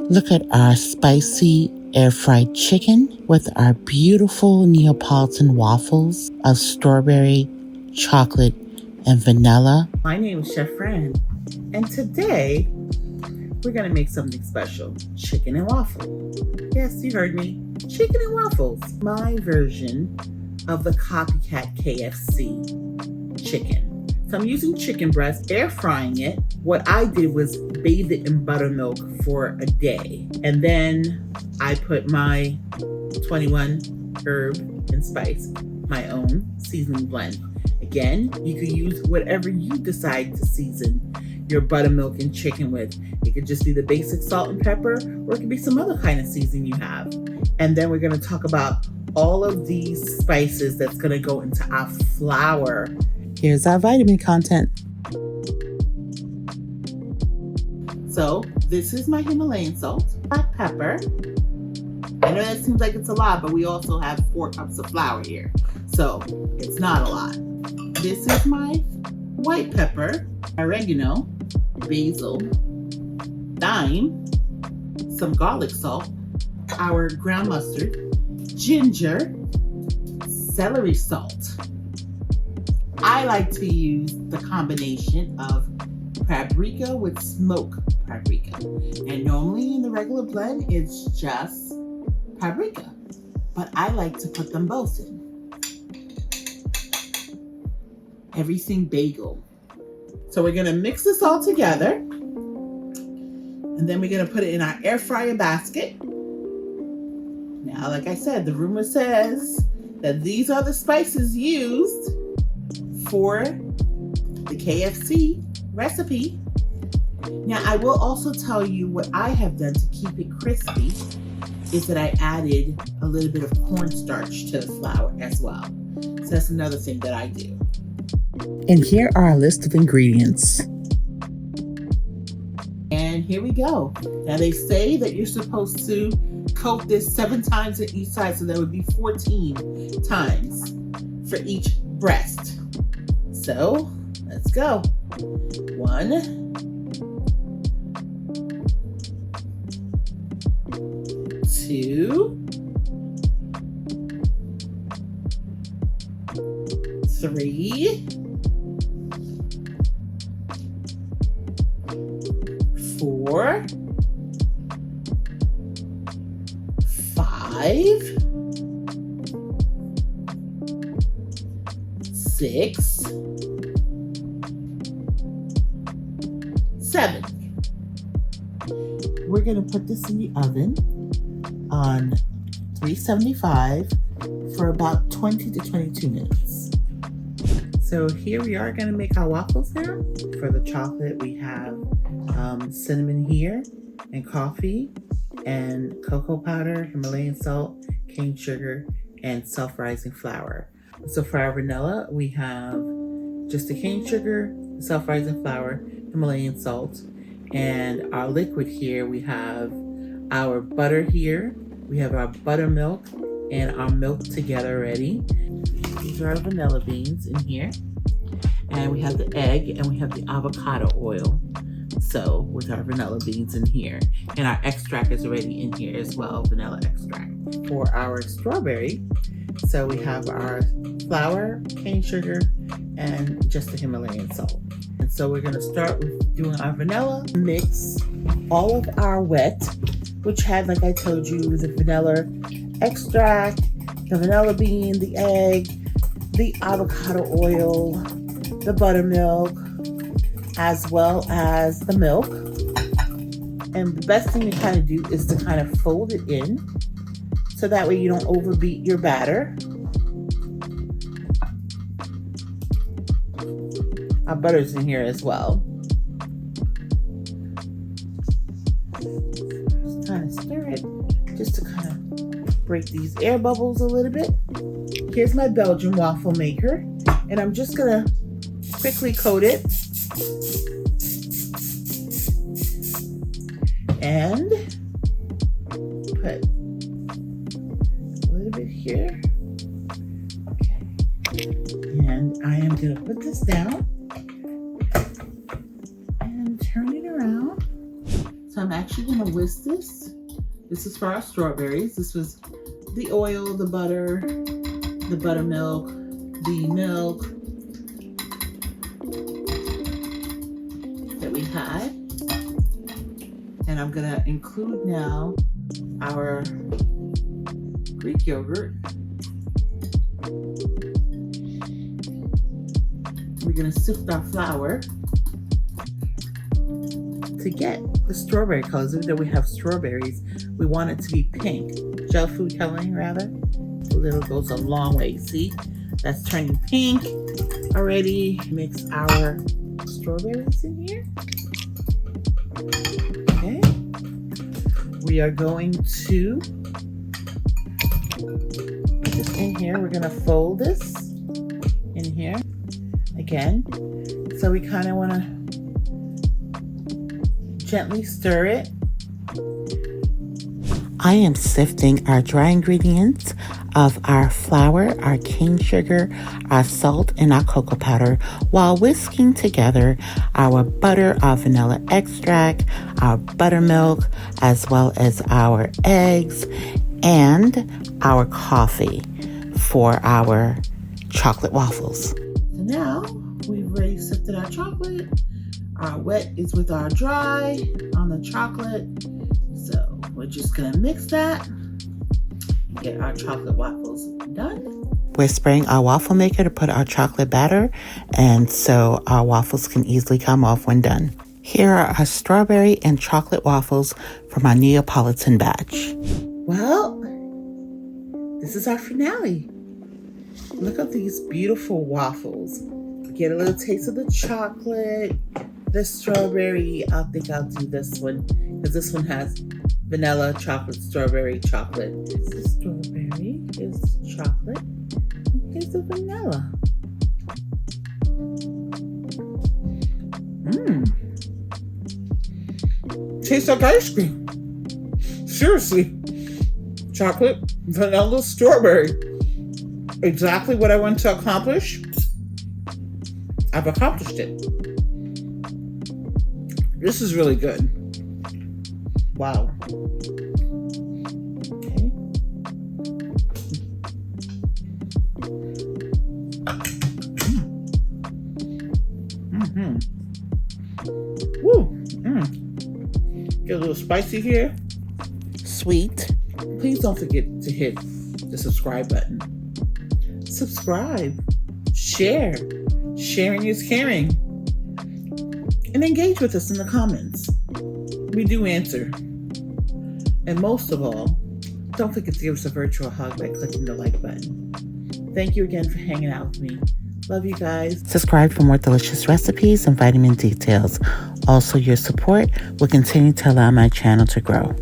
Look at our spicy air-fried chicken with our beautiful Neapolitan waffles of strawberry, chocolate, and vanilla. My name is Chef Fran, and today we're gonna make something special, chicken and waffle. Yes, you heard me, chicken and waffles. My version of the copycat KFC chicken. So I'm using chicken breast, air frying it. What I did was bathe it in buttermilk for a day. And then I put my 21 herb and spice, my own seasoning blend. Again, you could use whatever you decide to season your buttermilk and chicken with. It could just be the basic salt and pepper, or it could be some other kind of seasoning you have. And then we're gonna talk about all of these spices that's gonna go into our flour. Here's our vitamin content. So this is my Himalayan salt, black pepper. I know that seems like it's a lot, but we also have 4 cups of flour here. So it's not a lot. This is my white pepper, oregano, basil, thyme, some garlic salt, our ground mustard, ginger, celery salt. I like to use the combination of paprika with smoked paprika. And normally in the regular blend, it's just paprika. But I like to put them both in. Everything bagel. So we're gonna mix this all together. And then we're gonna put it in our air fryer basket. Now, like I said, the rumor says that these are the spices used for the KFC recipe. Now, I will also tell you what I have done to keep it crispy is that I added a little bit of cornstarch to the flour as well. So that's another thing that I do. And here are a list of ingredients. And here we go. Now they say that you're supposed to coat this 7 times on each side, so that would be 14 times for each breast. So let's go. 1, 2, 3, 4, 5, 6, 7. We're gonna put this in the oven on 375 for about 20 to 22 minutes. So here we are gonna make our waffles now. For the chocolate, we have cinnamon here, and coffee, and cocoa powder, Himalayan salt, cane sugar, and self-rising flour. So for our vanilla, we have just the cane sugar, self-rising flour, Himalayan salt, and our liquid here, we have our butter here, we have our buttermilk, and our milk together already. These are our vanilla beans in here. And we have the egg, and we have the avocado oil. So with our vanilla beans in here. And our extract is already in here as well, vanilla extract. For our strawberry, so we have our flour, cane sugar, and just the Himalayan salt. And so we're gonna start with doing our vanilla. Mix all of our wet, which had, like I told you, the vanilla extract, the vanilla bean, the egg, the avocado oil, the buttermilk, as well as the milk. And the best thing to kind of do is to kind of fold it in so that way you don't overbeat your batter. Our butter's in here as well. Just kind of stir it just to kind of break these air bubbles a little bit. Here's my Belgian waffle maker, and I'm just gonna quickly coat it. And put a little bit here. Okay. And I am going to put this down and turn it around. So I'm I'm actually going to whisk this. This is for our strawberries. This was the oil, the butter, the buttermilk, the milk that we had. And I'm going to include now our Greek yogurt. We're going to sift our flour to get the strawberry colors. Even though we have strawberries, we want it to be pink. Gel food coloring, rather. A little goes a long way. See, that's turning pink already. Mix our strawberries in here. Okay. We are going to put this in here. We're going to fold this in here again. So we kind of want to gently stir it. I am sifting our dry ingredients of our flour, our cane sugar, our salt, and our cocoa powder while whisking together our butter, our vanilla extract, our buttermilk, as well as our eggs and our coffee for our chocolate waffles. So now we've already sifted our chocolate. Our wet is with our dry on the chocolate. So we're just gonna mix that, get our chocolate waffles done. We're spraying our waffle maker to put our chocolate batter, and so our waffles can easily come off when done. Here are our strawberry and chocolate waffles from our Neapolitan batch. Well, this is our finale. Look at these beautiful waffles. Get a little taste of the chocolate, the strawberry. I think I'll do this one because this one has vanilla, chocolate, strawberry, chocolate. This is strawberry, here's chocolate, and here's the vanilla. Tastes like ice cream. Seriously. Chocolate, vanilla, strawberry. Exactly what I want to accomplish. I've accomplished it. This is really good. Wow. Okay. Woo. Get a little spicy here. Sweet. Please don't forget to hit the subscribe button. Subscribe. Share. Sharing is caring. And engage with us in the comments. We do answer. And most of all, don't forget to give us a virtual hug by clicking the like button. Thank you again for hanging out with me. Love you guys. Subscribe for more delicious recipes and vitamin details. Also, your support will continue to allow my channel to grow.